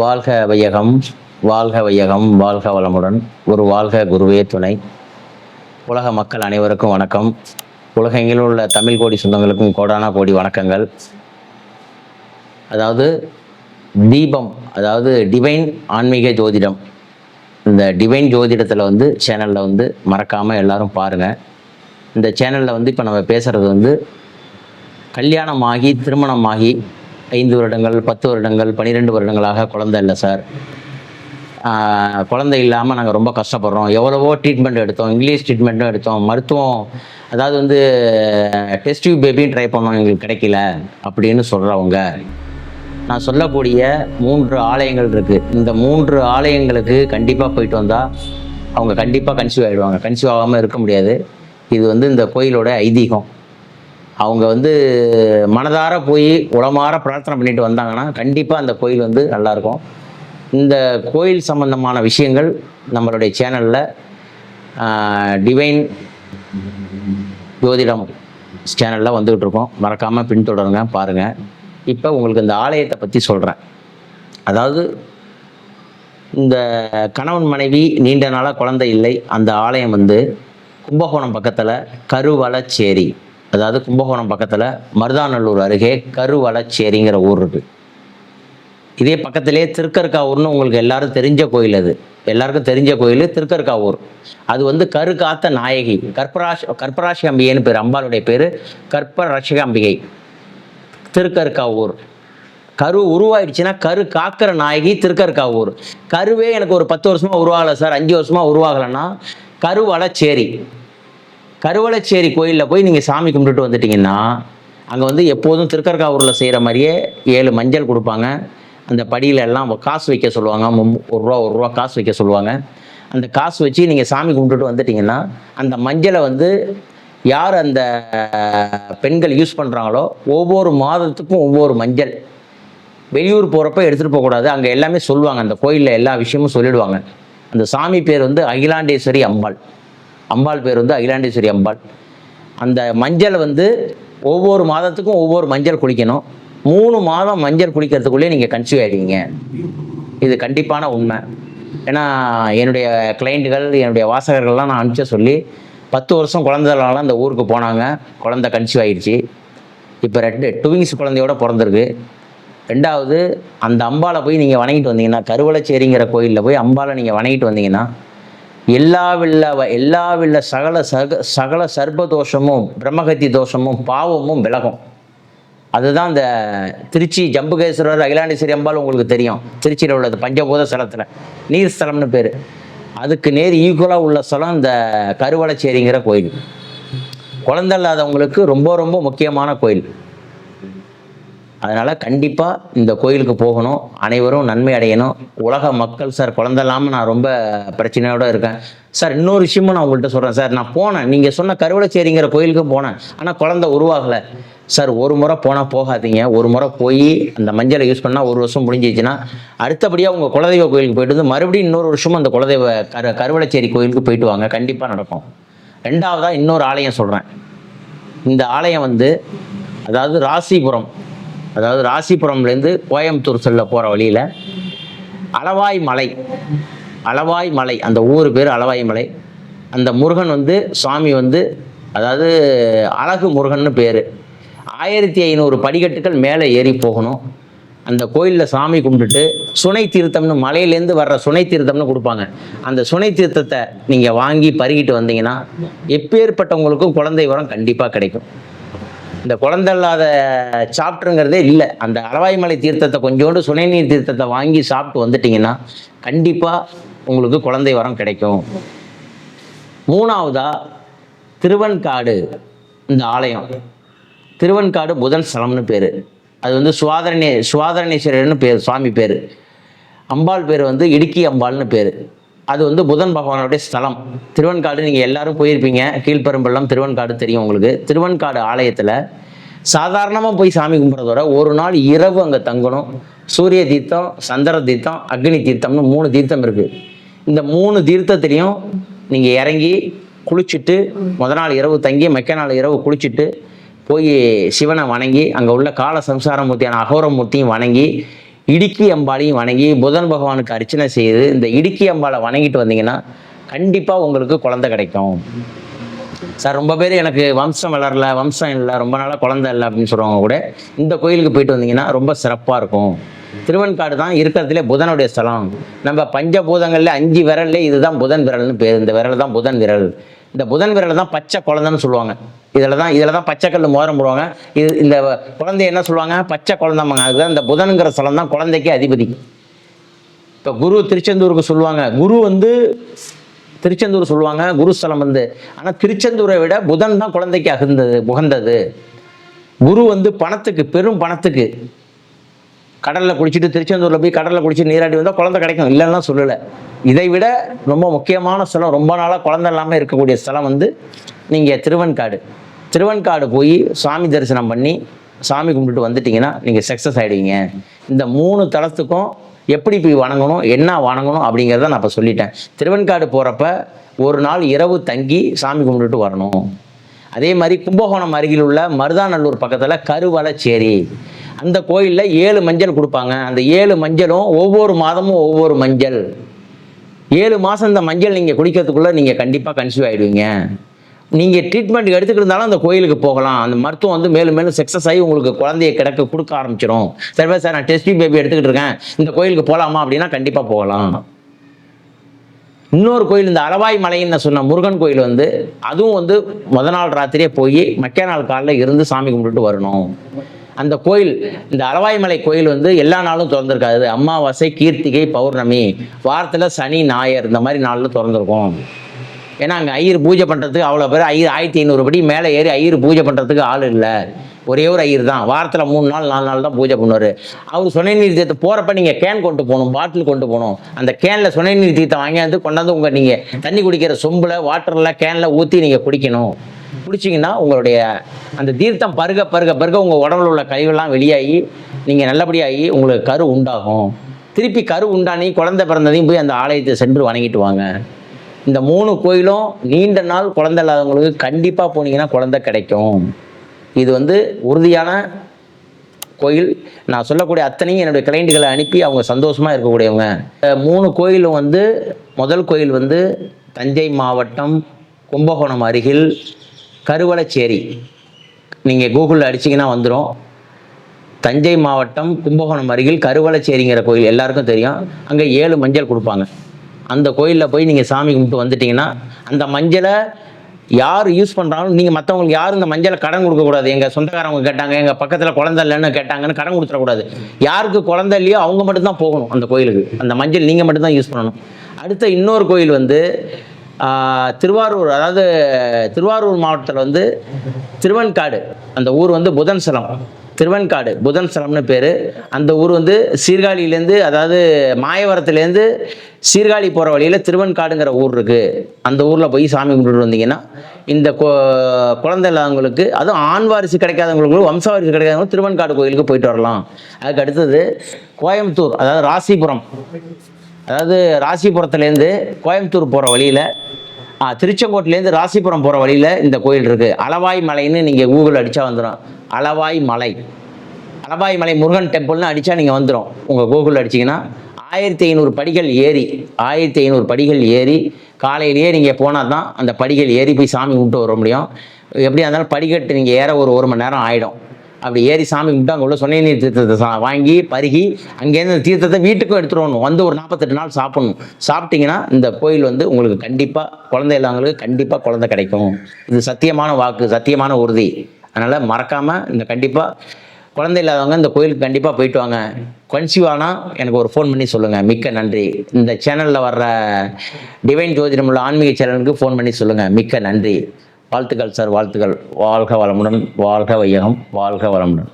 வாழ்க வையகம், வாழ்க வையகம், வாழ்க வளமுடன். ஒரு வாழ்க குருவே துணை. உலக மக்கள் அனைவருக்கும் வணக்கம். உலகெங்கிலும் உள்ள தமிழ் கோடி சொந்தங்களுக்கும் கோடான கோடி வணக்கங்கள். அதாவது தீபம், அதாவது டிவைன் ஆன்மீக ஜோதிடம். இந்த டிவைன் ஜோதிடத்தில் சேனலில் மறக்காமல் எல்லாரும் பாருங்கள். இந்த சேனலில் இப்போ நம்ம பேசுகிறது கல்யாணமாகி திருமணமாகி 5 வருடங்கள் 10 வருடங்கள் 12 வருடங்களாக குழந்தை இல்லை சார். குழந்தை இல்லாமல் நாங்கள் ரொம்ப கஷ்டப்படுறோம். எவ்வளவோ ட்ரீட்மெண்ட் எடுத்தோம், இங்கிலீஷ் ட்ரீட்மெண்ட்டும் எடுத்தோம், மருத்துவம், அதாவது டெஸ்ட் டியூப் பேபியும் ட்ரை பண்ணோம், எங்களுக்கு கிடைக்கல அப்படின்னு சொல்கிறவங்க, நான் சொல்லக்கூடிய 3 ஆலயங்கள் இருக்குது. இந்த 3 ஆலயங்களுக்கு கண்டிப்பாக போயிட்டு வந்தால் அவங்க கண்டிப்பாக கன்சீவ் ஆகிடுவாங்க. கன்சீவ் ஆகாமல் இருக்க முடியாது. இது இந்த கோயிலோட ஐதீகம். அவங்க மனதார போய் உளமாற பிரார்த்தனை பண்ணிட்டு வந்தாங்கன்னா கண்டிப்பாக அந்த கோயில் நல்லாயிருக்கும். இந்த கோயில் சம்பந்தமான விஷயங்கள் நம்மளுடைய சேனலில் டிவைன் ஜோதிடம் சேனலில் வந்துகிட்டு இருக்கோம். மறக்காமல் பின்தொடருங்க, பாருங்கள். இப்போ உங்களுக்கு இந்த ஆலயத்தை பற்றி சொல்கிறேன். அதாவது இந்த கணவன் மனைவி நீண்ட நாளாக குழந்தை இல்லை. அந்த ஆலயம் கும்பகோணம் பக்கத்தில் கருவளச்சேரி, அதாவது கும்பகோணம் பக்கத்தில் மருதாநல்லூர் அருகே கருவளச்சேரிங்கிற ஊர் இருக்குது. இதே பக்கத்திலே திருக்கற்காவூர்னு உங்களுக்கு எல்லாரும் தெரிஞ்ச கோயில். அது எல்லாருக்கும் தெரிஞ்ச கோயில் திருக்கற்காவூர். அது கரு காத்த நாயகி கற்பராசி அம்பிகைன்னு பேர். அம்பாளுடைய பேர் கற்பராசி அம்பிகை. திருக்கற்காவூர் கரு உருவாயிடுச்சுன்னா கரு காக்கிற நாயகி திருக்கற்காவூர். கருவே எனக்கு ஒரு 10 வருஷமாக உருவாகலை சார், 5 வருஷமாக உருவாகலைன்னா கருவளச்சேரி. கருவளச்சேரி கோயிலில் போய் நீங்கள் சாமி கும்பிட்டுட்டு வந்துட்டிங்கன்னா அங்கே எப்போதும் திருக்கற்காவூரில் செய்கிற மாதிரியே 7 மஞ்சள் கொடுப்பாங்க. அந்த படியில் எல்லாம் காசு வைக்க சொல்லுவாங்க. 1 ரூபா காசு வைக்க சொல்லுவாங்க. அந்த காசு வச்சு நீங்கள் சாமி கும்பிட்டுட்டு வந்துட்டிங்கன்னா அந்த மஞ்சளை யார் அந்த பெண்கள் யூஸ் பண்ணுறாங்களோ ஒவ்வொரு மாதத்துக்கும் ஒவ்வொரு மஞ்சள். வெளியூர் போகிறப்ப எடுத்துகிட்டு போகக்கூடாது. அங்கே எல்லாமே சொல்லுவாங்க. அந்த கோயிலில் எல்லா விஷயமும் சொல்லிடுவாங்க. அந்த சாமி பேர் அகிலாண்டேஸ்வரி அம்பாள். அம்பாள் பேர் அகிலாண்டேஸ்வரி அம்பாள். அந்த மஞ்சள் ஒவ்வொரு மாதத்துக்கும் ஒவ்வொரு மஞ்சள் குளிக்கணும். 3 மாதம் மஞ்சள் குளிக்கிறதுக்குள்ளே நீங்கள் கன்சீவ் ஆகிடுவீங்க. இது கண்டிப்பான உண்மை. ஏன்னா என்னுடைய கிளைண்ட்டுகள், என்னுடைய வாசகர்கள்லாம் நான் அனுப்பிச்ச சொல்லி 10 வருஷம் குழந்தைனால அந்த ஊருக்கு போனாங்க. குழந்தை கன்சீவ் ஆகிடுச்சு. இப்போ 2 ட்வின்ஸ் குழந்தையோட பிறந்திருக்கு. 2வது அந்த அம்பாளை போய் நீங்கள் வணங்கிட்டு வந்தீங்கன்னா, கருவளச்சேரிங்கிற கோயிலில் போய் அம்பாளை நீங்கள் வணங்கிட்டு வந்தீங்கன்னா எல்லா சகல சர்பதோஷமும் பிரம்மகத்தி தோஷமும் பாவமும் விலகும். அதுதான் இந்த திருச்சி ஜம்புகேஸ்வரர் அகிலாண்டேஸ்வரி அம்பாள் உங்களுக்கு தெரியும். திருச்சியில் உள்ளது பஞ்சபூத ஸ்தலத்தில் நீர் ஸ்தலம்னு பேர். அதுக்கு நேர் ஈக்குவலாக உள்ள ஸ்தலம் இந்த கருவளச்சேரிங்கிற கோயில். குழந்தை இல்லாதவங்களுக்கு ரொம்ப ரொம்ப முக்கியமான கோயில். அதனால் கண்டிப்பாக இந்த கோயிலுக்கு போகணும். அனைவரும் நன்மை அடையணும். உலக மக்கள் சார், குழந்தை இல்லாமல் நான் ரொம்ப பிரச்சனையோடு இருக்கேன் சார். இன்னொரு விஷயமும் நான் உங்கள்கிட்ட சொல்கிறேன் சார். நான் போனேன், நீங்கள் சொன்ன கருவளச்சேரிங்கிற கோயிலுக்கு போனேன், ஆனால் குழந்தை உருவாகலை சார். ஒரு முறை போனால் போகாதீங்க. ஒரு முறை போய் அந்த மஞ்சளை யூஸ் பண்ணால் 1 வருஷம் முடிஞ்சிச்சுன்னா அடுத்தபடியாக உங்கள் குலதெய்வ கோயிலுக்கு போயிட்டு மறுபடியும் இன்னொரு வருஷமும் அந்த குலதெய்வ கருவளச்சேரி கோயிலுக்கு போயிட்டு வாங்க. கண்டிப்பாக நடக்கும். 2வதாக இன்னொரு ஆலயம் சொல்கிறேன். இந்த ஆலயம் அதாவது ராசிபுரம், அதாவது ராசிபுரம்லேருந்து கோயம்புத்தூர் செல்ல போகிற வழியில் அளவாய் மலை, அந்த ஊர் பேர் அளவாய் மலை. அந்த முருகன் சுவாமி அதாவது அழகு முருகன்னு பேர். 1500 படிக்கட்டுகள் மேலே ஏறி போகணும். அந்த கோயிலில் சாமி கும்பிட்டுட்டு சுனை தீர்த்தம்னு மலையிலேருந்து வர்ற சுனை தீர்த்தம்னு கொடுப்பாங்க. அந்த சுனை தீர்த்தத்தை நீங்கள் வாங்கி பருகிட்டு வந்தீங்கன்னா எப்பேற்பட்டவங்களுக்கும் குழந்தை வரம் கண்டிப்பாக கிடைக்கும். இந்த குழந்தை இல்லாத சாப்பிட்ருங்கிறதே இல்லை. அந்த அளவாய்மலை தீர்த்தத்தை கொஞ்சோண்டு சுனை நீர் தீர்த்தத்தை வாங்கி சாப்பிட்டு வந்துட்டிங்கன்னா கண்டிப்பாக உங்களுக்கு குழந்தை வரம் கிடைக்கும். 3வதாக திருவெண்காடு. இந்த ஆலயம் திருவெண்காடு புதன் ஸ்தலம்னு பேர். அது சுவாதரணேஸ்வரர்னு பேர், சுவாமி பேர். அம்பாள் பேர் இடுக்கி அம்பாள்னு பேர். அது புதன் பகவானுடைய ஸ்தலம். திருவெண்காடு நீங்கள் எல்லாரும் போயிருப்பீங்க. கீழ்பெரும்பள்ளம் திருவெண்காடு தெரியும் உங்களுக்கு. திருவெண்காடு ஆலயத்தில் சாதாரணமாக போய் சாமி கும்பிட்றதோட ஒரு நாள் இரவு அங்கே தங்கணும். சூரிய தீர்த்தம், சந்திர தீர்த்தம், அக்னி தீர்த்தம்னு 3 தீர்த்தம் இருக்குது. இந்த 3 தீர்த்தத்திலையும் நீங்கள் இறங்கி குளிச்சுட்டு முத நாள் இரவு தங்கி மெக்க நாள் இரவு குளிச்சுட்டு போய் சிவனை வணங்கி அங்கே உள்ள கால சம்சாரமூர்த்தியான அகோரமூர்த்தியும் வணங்கி இடுக்கி அம்பாளையும் வணங்கி புதன் பகவானுக்கு அர்ச்சனை செய்து இந்த இடுக்கி அம்பாளை வணங்கிட்டு வந்தீங்கன்னா கண்டிப்பாக உங்களுக்கு குழந்தை கிடைக்கும். சார் ரொம்ப பேர் எனக்கு வம்சம் வளரல, வம்சம் இல்லை, ரொம்ப நாளாக குழந்தை இல்லை அப்படின்னு சொல்கிறவங்க கூட இந்த கோயிலுக்கு போயிட்டு வந்தீங்கன்னா ரொம்ப சிறப்பாக இருக்கும். திருவெண்காடு தான் இருக்கிறதுலே புதனுடைய ஸ்தலம். நம்ம பஞ்சபூதங்களில் 5 விரல்ல இதுதான் புதன் விரல்னு பேர். இந்த விரல் தான் புதன் விரல். இந்த புதன் விரல் தான் பச்சை குழந்தைன்னு சொல்லுவாங்க. இதில் தான் பச்சைக்கல் மோதிரம் போடுவாங்க. இந்த குழந்தைய என்ன சொல்லுவாங்க? பச்சை குழந்தைம்பாங்க. அதுதான் இந்த புதனுங்கிற ஸ்தலம் தான் குழந்தைக்கு அதிபதி. இப்போ குரு திருச்செந்தூருக்கு சொல்லுவாங்க, குரு வந்து திருச்செந்தூர் சொல்லுவாங்க குருஸ்தலம் வந்து. ஆனால் திருச்செந்தூரை விட புதன் தான் குழந்தைக்கு உகந்தது. குரு வந்து பணத்துக்கு, பெரும் பணத்துக்கு கடலில் குளிச்சுட்டு திருச்செந்தூரில் போய் கடலில் குளிச்சு நீராடி வந்தால் குழந்தை கிடைக்கும், இல்லைன்னா சொல்லலை. இதை விட ரொம்ப முக்கியமான ஸ்தலம், ரொம்ப நாளாக குழந்தை இல்லாமல் இருக்கக்கூடிய ஸ்தலம் வந்து நீங்கள் திருவெண்காடு போய் சாமி தரிசனம் பண்ணி சாமி கும்பிட்டுட்டு வந்துட்டிங்கன்னா நீங்கள் சக்ஸஸ் ஆகிடுவீங்க. இந்த 3 தலத்துக்கும் எப்படி போய் வணங்கணும், என்ன வணங்கணும் அப்படிங்கிறத நான் இப்போ சொல்லிட்டேன். திருவெண்காடு போகிறப்ப ஒரு நாள் இரவு தங்கி சாமி கும்பிட்டுட்டு வரணும். அதே மாதிரி கும்பகோணம் அருகில் உள்ள மருதாநல்லூர் பக்கத்தில் கருவலச்சேரி, அந்த கோயிலில் 7 மஞ்சள் கொடுப்பாங்க. அந்த 7 மஞ்சளும் ஒவ்வொரு மாதமும் ஒவ்வொரு மஞ்சள். 7 மாதம் இந்த மஞ்சள் நீங்கள் குடிக்கிறதுக்குள்ளே நீங்கள் கண்டிப்பாக கன்சீவ் ஆகிடுவீங்க. நீங்கள் ட்ரீட்மெண்ட் எடுத்துக்கிட்டு இருந்தாலும் அந்த கோயிலுக்கு போகலாம். அந்த மருத்துவம் வந்து மேலும் மேலும் சக்ஸஸ் ஆகி உங்களுக்கு குழந்தைய கொடுக்க ஆரம்பிச்சிடும். சரி சார், நான் டெஸ்ட் பேபி எடுத்துக்கிட்டு இருக்கேன், இந்த கோயிலுக்கு போகலாமா அப்படின்னா கண்டிப்பாக போகலாம். இன்னொரு கோயில், இந்த அளவாய் மலைன்னு சொன்ன முருகன் கோயில் வந்து அதுவும் வந்து முதல் நாள் ராத்திரியே போய் மக்கா நாள் காலையில் இருந்து சாமி கும்பிட்டுட்டு வரணும். அந்த கோயில், இந்த அளவாய் மலை கோயில் வந்து எல்லா நாளும் திறந்துருக்காது. அமாவாசை, கீர்த்திகை, பௌர்ணமி, வாரத்தில் சனி ஞாயிறு இந்த மாதிரி நாளில் திறந்துருக்கும். ஏன்னா அங்கே ஐயர் பூஜை பண்ணுறதுக்கு அவ்வளோ பேர், ஐயர் 1500 படி மேலே ஏறி ஐயர் பூஜை பண்ணுறதுக்கு ஆள் இல்லை. ஒரே ஒரு ஐயர் தான், வாரத்தில் 3 நாள் 4 நாள் தான் பூஜை பண்ணுவார். அவர் சுனை நீர் தீர்த்தம் போகிறப்ப நீங்கள் கேன் கொண்டு போகணும், பாட்டில் கொண்டு போகணும். அந்த கேனில் சுனை நீர் தீர்த்தம் வாங்கியாந்து கொண்டாந்து உங்கள் நீங்கள் தண்ணி குடிக்கிற சொம்பில் வாட்டரில் கேனில் ஊற்றி நீங்கள் குடிக்கணும். குடிச்சிங்கன்னா உங்களுடைய அந்த தீர்த்தம் பருக பருக பருக உங்கள் உடம்புல உள்ள கழிவெல்லாம் வெளியாகி நீங்கள் நல்லபடியாகி உங்களுக்கு கரு உண்டாகும். திருப்பி கரு உண்டானி குழந்தை பிறந்ததையும் போய் அந்த ஆலயத்தை சென்று வணங்கிட்டு வாங்க. இந்த 3 கோயிலும் நீண்ட நாள் குழந்தை இல்லாதவங்களுக்கு கண்டிப்பாக போனீங்கன்னா குழந்தை கிடைக்கும். இது வந்து உறுதியான கோயில். நான் சொல்லக்கூடிய அத்தனையும் என்னுடைய கிளைண்ட்டுகளை அனுப்பி அவங்க சந்தோஷமாக இருக்கக்கூடியவங்க. 3 கோயிலும் வந்து முதல் கோயில் வந்து தஞ்சை மாவட்டம் கும்பகோணம் அருகில் கருவலச்சேரி. நீங்கள் கூகுளில் அடிச்சிங்கன்னா வந்துடும். தஞ்சை மாவட்டம் கும்பகோணம் அருகில் கருவலச்சேரிங்கிற கோயில் எல்லாருக்கும் தெரியும். அங்கே 7 மஞ்சள் கொடுப்பாங்க. அந்த கோயிலில் போய் நீங்கள் சாமி கும்பிட்டு வந்துட்டிங்கன்னா அந்த மஞ்சளை யார் யூஸ் பண்ணுறாலும் நீங்கள் மற்றவங்களுக்கு யாரும் இந்த மஞ்சளை கடன் கொடுக்கக்கூடாது. எங்கள் சொந்தக்காரவங்க கேட்டாங்க, எங்கள் பக்கத்தில் குழந்தை இல்லைன்னு கேட்டாங்கன்னு கடன் கொடுத்துடக்கூடாது. யாருக்கு குழந்தை இல்லையோ அவங்க மட்டும்தான் போகணும் அந்த கோயிலுக்கு. அந்த மஞ்சள் நீங்கள் மட்டும்தான் யூஸ் பண்ணணும். அடுத்த இன்னொரு கோயில் வந்து திருவாரூர், அதாவது திருவாரூர் மாவட்டத்தில் வந்து திருவெண்காடு, அந்த ஊர் வந்து புதன் ஸ்தலம். திருவெண்காடு புதன் ஸ்தலம்னு பேர். அந்த ஊர் வந்து சீர்காழியிலேருந்து, அதாவது மாயவரத்துலேருந்து சீர்காழி போகிற வழியில் திருவெண்காடுங்கிற ஊர் இருக்குது. அந்த ஊரில் போய் சாமி கும்பிட்டு வந்தீங்கன்னா இந்த குழந்தை இல்லாதவங்களுக்கு, அதுவும் ஆண் வாரிசு கிடைக்காதவங்களுக்கு, வம்சாவாரிசு கிடைக்காதவங்களுக்கு திருவெண்காடு கோயிலுக்கு போயிட்டு வரலாம். அதுக்கு அடுத்தது கோயம்புத்தூர், அதாவது ராசிபுரம், அதாவது ராசிபுரத்துலேருந்து கோயம்புத்தூர் போகிற வழியில், திருச்செங்கோட்டிலேருந்து ராசிபுரம் போகிற வழியில் இந்த கோயில் இருக்குது. அளவாய் மலைன்னு நீங்கள் கூகுள் அடித்தா வந்துடும். அளவாய் மலை முருகன் டெம்பிள்னு அடித்தா நீங்கள் வந்துடும். உங்கள் கூகுள் அடிச்சிங்கன்னா 1500 படிகள் ஏறி காலையிலேயே நீங்கள் போனால் தான் அந்த படிகள் ஏறி போய் சாமி கும்பிட்டு வர முடியும். எப்படியா இருந்தாலும் படிக்கட்டு நீங்கள் ஏற ஒரு மணி நேரம் ஆகிடும். அப்படி ஏறி சாமி கும்பிட்டு அங்கே உள்ள சுனை நீர் தீர்த்தத்தை வாங்கி பருகி அங்கேருந்து அந்த தீர்த்தத்தை வீட்டுக்கும் எடுத்துகிட்டு வரணும். வந்து ஒரு 48 நாள் சாப்பிடணும். சாப்பிட்டிங்கன்னா இந்த கோயில் வந்து உங்களுக்கு கண்டிப்பாக குழந்தை இல்லாதவங்களுக்கு கண்டிப்பாக குழந்தை கிடைக்கும். இது சத்தியமான வாக்கு, சத்தியமான உறுதி. அதனால் மறக்காமல் இந்த கண்டிப்பாக குழந்தை இல்லாதவங்க இந்த கோயிலுக்கு கண்டிப்பாக போயிட்டு வாங்க. கன்சீவ் ஆனால் எனக்கு ஒரு ஃபோன் பண்ணி சொல்லுங்கள். மிக்க நன்றி. இந்த சேனலில் வர்ற டிவைன் ஜோதிடம் உள்ள ஆன்மீக சேனலுக்கு ஃபோன் பண்ணி சொல்லுங்கள். மிக்க நன்றி. வாழ்த்துக்கள் சார், வாழ்த்துக்கள். வாழ்க வளமுடன், வாழ்க வையகம், வாழ்க வளமுடன்.